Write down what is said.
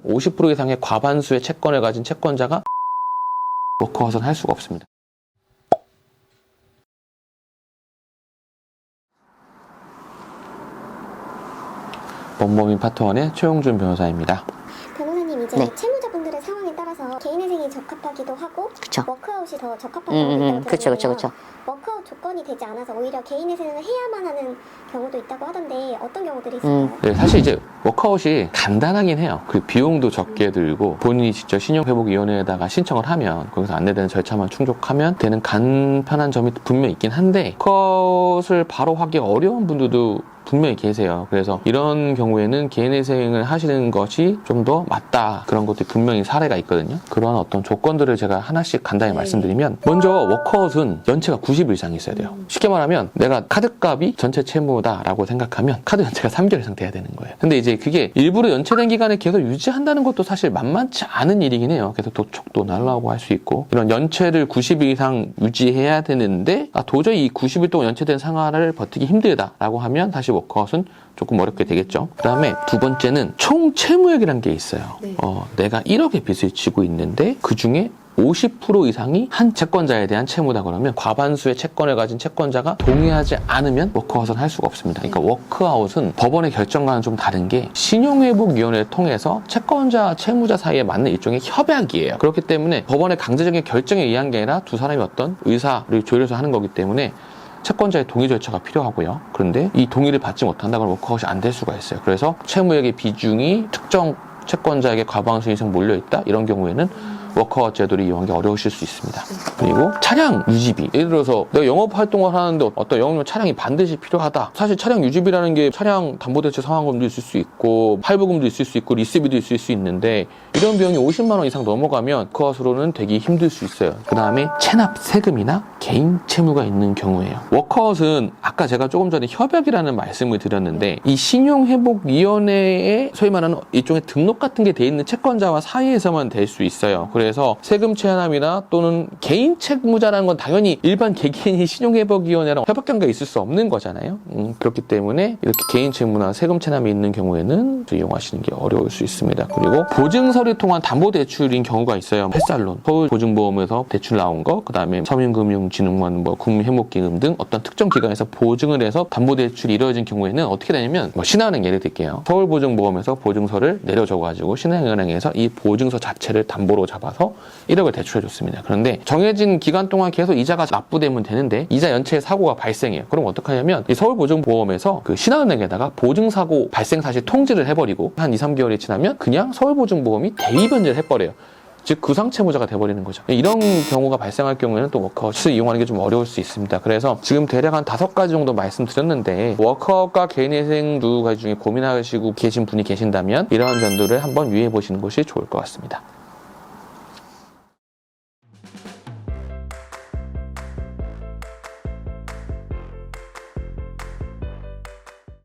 50% 이상의 과반수의 채권을 가진 채권자가 워크아웃은 할 수가 없습니다. 법무법인 파트원의 최용준 변호사입니다. 변호사님, 이제 네. 채무자분들의 상황에 따라서 개인회생이 적합하기도 하고 그쵸. 워크아웃이 더 적합한 경우도 있다고 그쵸. 들었거든요. 워크아웃 조건이 되지 않아서 오히려 개인회생을 해야만 하는 경우도 있다고 하던데 어떤 경우들이 있을까요? 네, 사실 이제 워크아웃이 간단하긴 해요. 그 비용도 적게 들고 본인이 직접 신용회복위원회에다가 신청을 하면 거기서 안내되는 절차만 충족하면 되는 간편한 점이 분명히 있긴 한데 워크아웃을 바로 하기 어려운 분들도 분명히 계세요. 그래서 이런 경우에는 개인회생을 하시는 것이 좀 더 맞다, 그런 것들이 분명히 사례가 있거든요. 그러한 어떤 조건들을 제가 하나씩 간단히 말씀드리면, 먼저 워크아웃은 연체가 90일 이상 있어야 돼요. 쉽게 말하면 내가 카드값이 전체 채무다라고 생각하면 카드 연체가 3개월 이상 돼야 되는 거예요. 근데 이제 그게 일부러 연체된 기간을 계속 유지한다는 것도 사실 만만치 않은 일이긴 해요. 그래서 도촉도 날라오고 할 수 있고, 이런 연체를 90일 이상 유지해야 되는데 도저히 이 90일 동안 연체된 생활을 버티기 힘들다라고 하면 사실 워크아웃은 조금 어렵게 되겠죠. 그 다음에 두 번째는 총 채무액이라는 게 있어요. 네. 내가 1억의 빚을 지고 있는데 그 중에 50% 이상이 한 채권자에 대한 채무다 그러면 과반수의 채권을 가진 채권자가 동의하지 않으면 워크아웃은 할 수가 없습니다. 그러니까 워크아웃은 법원의 결정과는 좀 다른 게 신용회복위원회를 통해서 채권자, 채무자 사이에 맞는 일종의 협약이에요. 그렇기 때문에 법원의 강제적인 결정에 의한 게 아니라 두 사람이 어떤 의사를 조율해서 하는 거기 때문에 채권자의 동의 절차가 필요하고요. 그런데 이 동의를 받지 못한다 그러면 워크아웃이 안 될 수가 있어요. 그래서 채무액의 비중이 특정 채권자에게 과반수 이상 몰려있다, 이런 경우에는 워크아웃 제도를 이용하기 어려우실 수 있습니다. 그리고 차량 유지비, 예를 들어서 내가 영업 활동을 하는데 어떤 영업용 차량이 반드시 필요하다. 사실 차량 유지비라는 게 차량 담보대출 상환금도 있을 수 있고 할부금도 있을 수 있고 리스비도 있을 수 있는데 이런 비용이 50만 원 이상 넘어가면 워크아웃으로는 되기 힘들 수 있어요. 그 다음에 체납 세금이나 개인 채무가 있는 경우예요. 워크아웃은 아까 제가 조금 전에 협약이라는 말씀을 드렸는데 이 신용회복위원회에 소위 말하는 일종의 등록 같은 게 돼 있는 채권자와 사이에서만 될 수 있어요. 그래서 세금 체납이나 또는 개인 채무자라는 건 당연히 일반 개개인이 신용회복위원회랑 협약 관계가 있을 수 없는 거잖아요. 그렇기 때문에 이렇게 개인 채무나 세금 체납이 있는 경우에는 이용하시는 게 어려울 수 있습니다. 그리고 보증서를 통한 담보대출인 경우가 있어요. 햇살론, 서울보증보험에서 대출 나온 거, 그 다음에 서민금융진흥원, 국민회복기금 등 어떤 특정 기관에서 보증을 해서 담보대출이 이루어진 경우에는 어떻게 되냐면, 신한은행 예를 들게요. 서울보증보험에서 보증서를 내려줘가지고 신한은행에서 이 보증서 자체를 담보로 잡아서 1억을 대출해줬습니다. 그런데 정해진 기간 동안 계속 이자가 납부되면 되는데 이자 연체 사고가 발생해요. 그럼 어떡하냐면 이 서울보증보험에서 그 신한은행에다가 보증사고 발생 사실 통지를 해버리고 한 2, 3개월이 지나면 그냥 서울보증보험이 대위변제를 해버려요. 즉 구상채무자가 돼버리는 거죠. 이런 경우가 발생할 경우에는 또 워크아웃을 이용하는 게 좀 어려울 수 있습니다. 그래서 지금 대략 한 5가지 정도 말씀드렸는데 워크아웃과 개인회생 두 가지 중에 고민하시고 계신 분이 계신다면 이러한 점들을 한번 유의해 보시는 것이 좋을 것 같습니다.